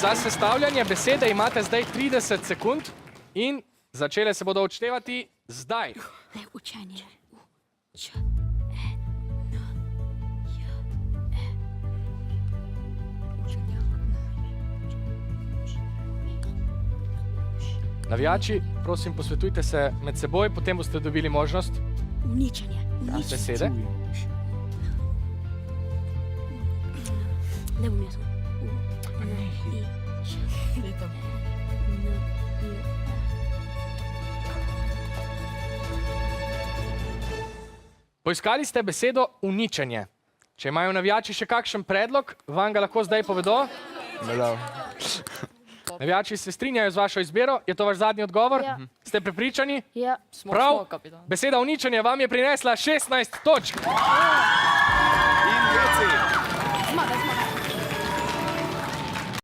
Za sestavljanje besede imate zdaj 30 sekund in začele se bodo odštevati zdaj. Ne, učenje. Navijači, prosim, posvetujte se med seboj, potem boste dobili možnost Uničenje. besede. Ne bom jaz. Poiskali ste besedo uničenje. Če imajo navijači še kakšen predlog, vam ga lahko zdaj povedo. Navijači se strinjajo z vašo izbiro. Je to vaš zadnji odgovor? Ja. Ste prepričani? Ja. Prav. Beseda uničenje vam je prinesla 16 točk.